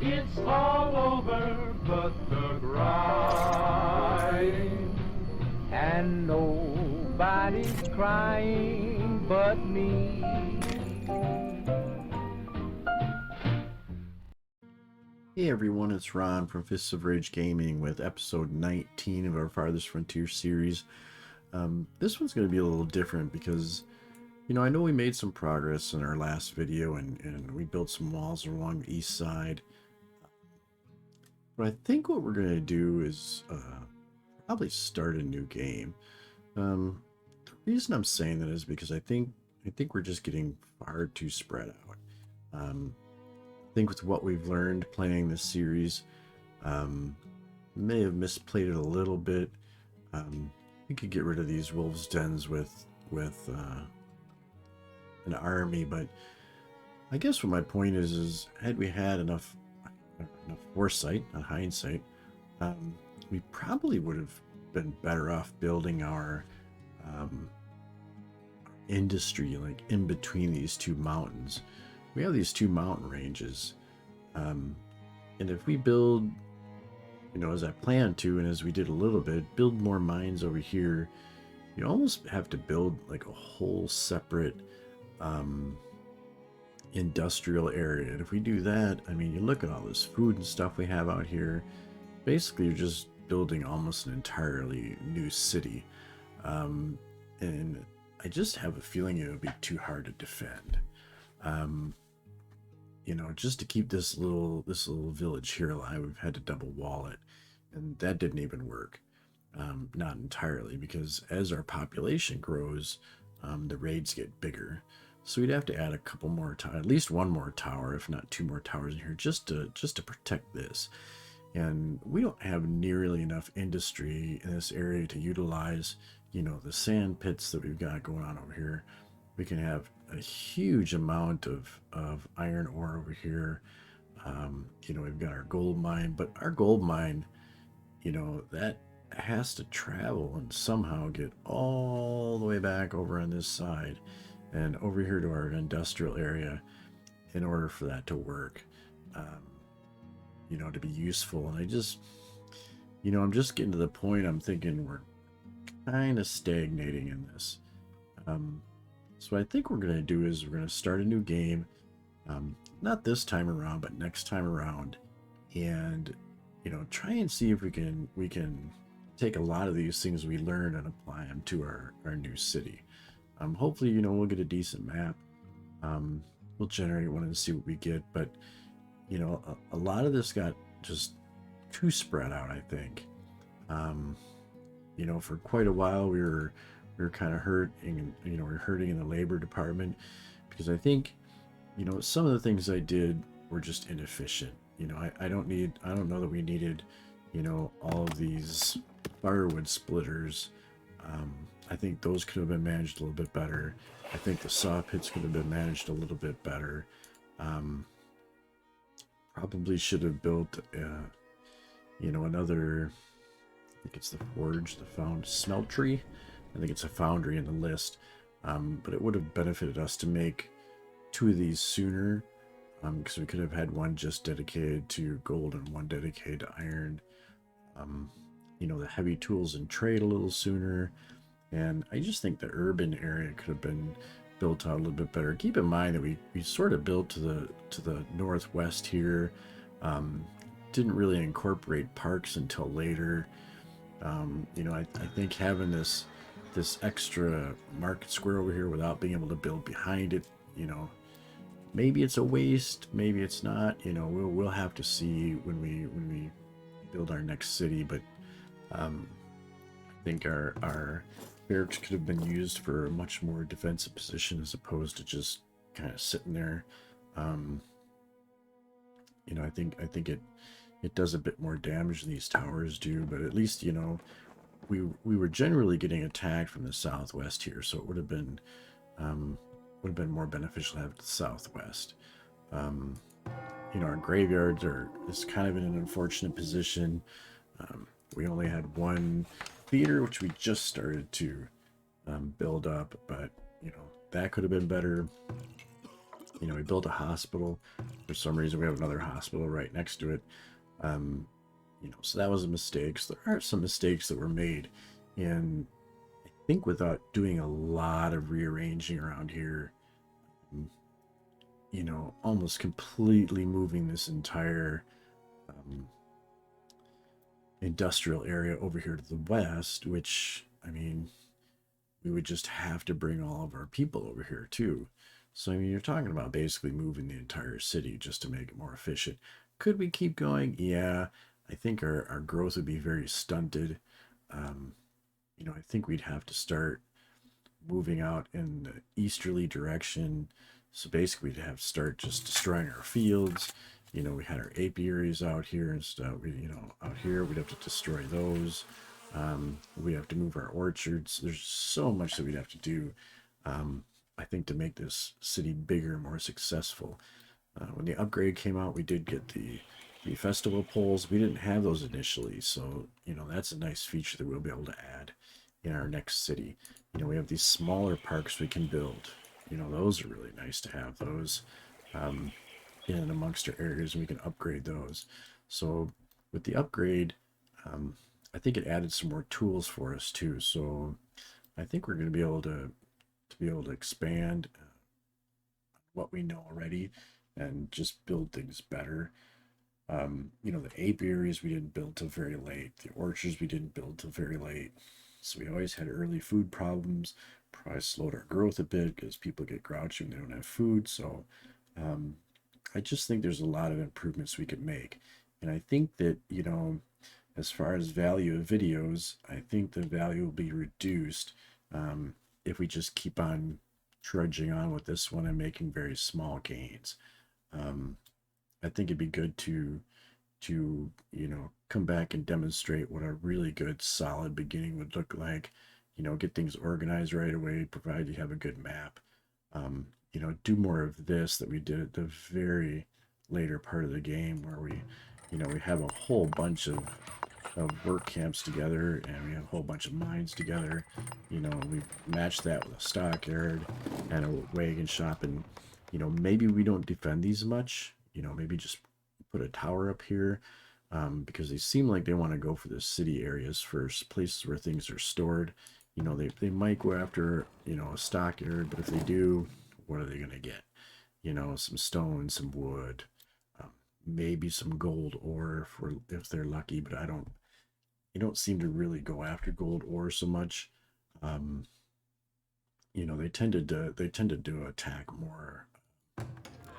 It's all over but the grind. And nobody's crying but me. Hey everyone, it's Ron from Fists of Rage Gaming with episode 19 of our Farthest Frontier series. This one's going to be a little different because, I know we made some progress in our last video and we built some walls along the east side. But I think what we're going to do is probably start a new game. The reason I'm saying that is because I think we're just getting far too spread out. I think with what we've learned playing this series, may have misplayed it a little bit. We could get rid of these wolves' dens with an army, but I guess what my point is had we had enough foresight, not hindsight, we probably would have been better off building our industry like in between these two mountains. We have these two mountain ranges, and if we build, as I planned to, and as we did a little bit, build more mines over here, you almost have to build like a whole separate industrial area. And if we do that, I mean, you look at all this food and stuff we have out here, basically you're just building almost an entirely new city, and I just have a feeling it would be too hard to defend. Just to keep this little village here alive, we've had to double wall it, and that didn't even work. Not entirely, because as our population grows, the raids get bigger. So we'd have to add a couple more at least one more tower, if not two more towers in here, just to protect this. And we don't have nearly enough industry in this area to utilize, the sand pits that we've got going on over here. We can have a huge amount of iron ore over here. We've got our gold mine, but our gold mine, that has to travel and somehow get all the way back over on this side and over here to our industrial area in order for that to work, to be useful. And I just, I'm just getting to the point I'm thinking we're kind of stagnating in this. So what I think we're going to do is we're going to start a new game, not this time around, but next time around, and try and see if we can take a lot of these things we learned and apply them to our new city. Hopefully, we'll get a decent map. We'll generate one and see what we get, but a lot of this got just too spread out, I think. For quite a while we were kind of hurting, we're hurting in the labor department, because I think, some of the things I did were just inefficient. I don't know that we needed, all of these firewood splitters. I think those could have been managed a little bit better. I think the saw pits could have been managed a little bit better. Probably should have built, another, I think it's the forge, the smeltery. I think it's a foundry in the list, but it would have benefited us to make two of these sooner, because we could have had one just dedicated to gold and one dedicated to iron. The heavy tools and trade a little sooner, and I just think the urban area could have been built out a little bit better. Keep in mind that we sort of built to the northwest here, didn't really incorporate parks until later. I think having this extra market square over here without being able to build behind it, maybe it's a waste, maybe it's not. We'll have to see when we build our next city. But I think our barracks could have been used for a much more defensive position as opposed to just kind of sitting there. I think it does a bit more damage than these towers do, but at least we were generally getting attacked from the southwest here, so it would have been more beneficial to have the southwest. Our graveyards is kind of in an unfortunate position. We only had one theater, which we just started to build up, but that could have been better. we built a hospital. For some reason, we have another hospital right next to it. Um, so that was a mistake. So there are some mistakes that were made, and I think without doing a lot of rearranging around here, um, almost completely moving this entire um, industrial area over here to the west, which, I mean, we would just have to bring all of our people over here too. So, I mean, you're talking about basically moving the entire city just to make it more efficient. Could we keep going? Yeah, I think our growth would be very stunted. Um, I think we'd have to start moving out in the easterly direction. So basically, we'd have to start just destroying our fields. We had our apiaries out here and stuff. Out here, we'd have to destroy those. We have to move our orchards. There's so much that we'd have to do, I think, to make this city bigger and more successful. When the upgrade came out, we did get the festival poles. We didn't have those initially, so that's a nice feature that we'll be able to add in our next city. We have these smaller parks we can build. Those are really nice to have those in amongst our areas, and we can upgrade those. So with the upgrade, I think it added some more tools for us too. So I think we're going to be able to expand what we know already and just build things better. The apiaries we didn't build till very late. The orchards we didn't build till very late. So we always had early food problems. Probably slowed our growth a bit because people get grouchy when they don't have food. So um, I just think there's a lot of improvements we could make. And I think that, as far as value of videos, I think the value will be reduced if we just keep on trudging on with this one and making very small gains. Um, I think it'd be good to come back and demonstrate what a really good solid beginning would look like. Get things organized right away, provide you have a good map. Do more of this that we did at the very later part of the game where we have a whole bunch of work camps together and we have a whole bunch of mines together. We matched that with a stockyard and a wagon shop, and maybe we don't defend these much. Maybe just put a tower up here, because they seem like they want to go for the city areas first, places where things are stored. They might go after a stockyard, but if they do, what are they going to get? Some stone, some wood, maybe some gold ore if they're lucky, but they don't seem to really go after gold ore so much. Um, they tended to attack more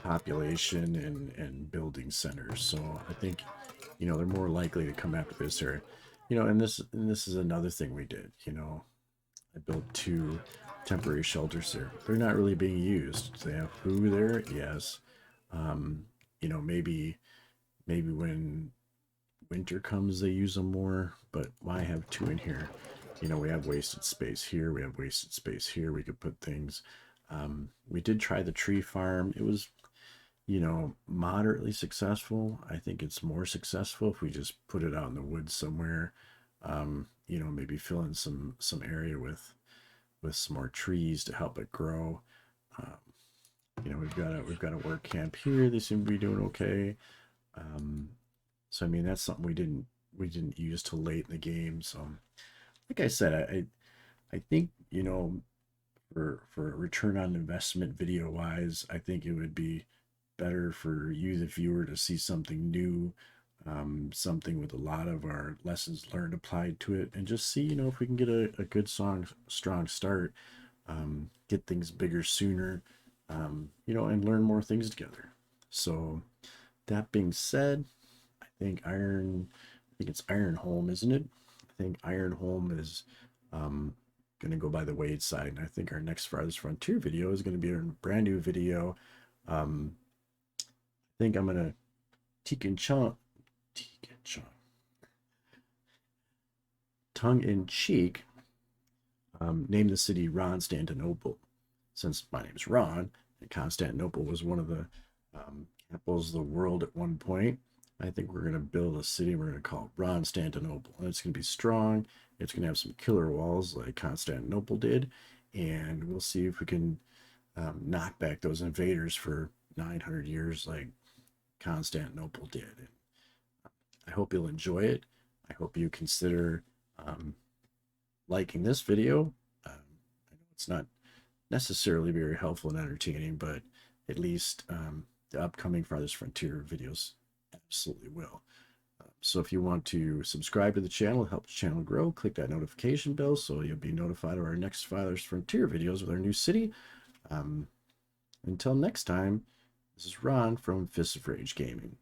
population and building centers. So I think they're more likely to come after this area. And this is another thing we did. I built 2 temporary shelters there. They're not really being used. Do they have food there? Yes. Maybe when winter comes they use them more, but why have 2 in here? We have wasted space here, we have wasted space here, we could put things. We did try the tree farm. It was moderately successful. I think it's more successful if we just put it out in the woods somewhere. Maybe fill in some area with some more trees to help it grow. Um, we've got a work camp here. They seem to be doing okay. Um, so I mean that's something we didn't use till late in the game. So like I said, I think for a return on investment video wise, I think it would be better for you, the viewer, to see something new, something with a lot of our lessons learned applied to it, and just see, if we can get a good strong start, get things bigger sooner, and learn more things together. So that being said, I think it's Ironholm, isn't it? I think Ironholm is going to go by the Wade side, and I think our next Farthest Frontier video is going to be a brand new video. Um, I think I'm going to tongue in cheek, name the city Ronstantinople, since my name is Ron, and Constantinople was one of the capitals of the world at one point. I think we're going to build a city we're going to call Ronstantinople, and it's going to be strong. It's going to have some killer walls like Constantinople did, and we'll see if we can knock back those invaders for 900 years like Constantinople did. And I hope you'll enjoy it. I hope you consider liking this video. I know it's not necessarily very helpful and entertaining, but at least the upcoming Farthest Frontier videos absolutely will. So if you want to subscribe to the channel, help the channel grow, click that notification bell so you'll be notified of our next Farthest Frontier videos with our new city. Until next time, this is Ron from Fists of Rage Gaming.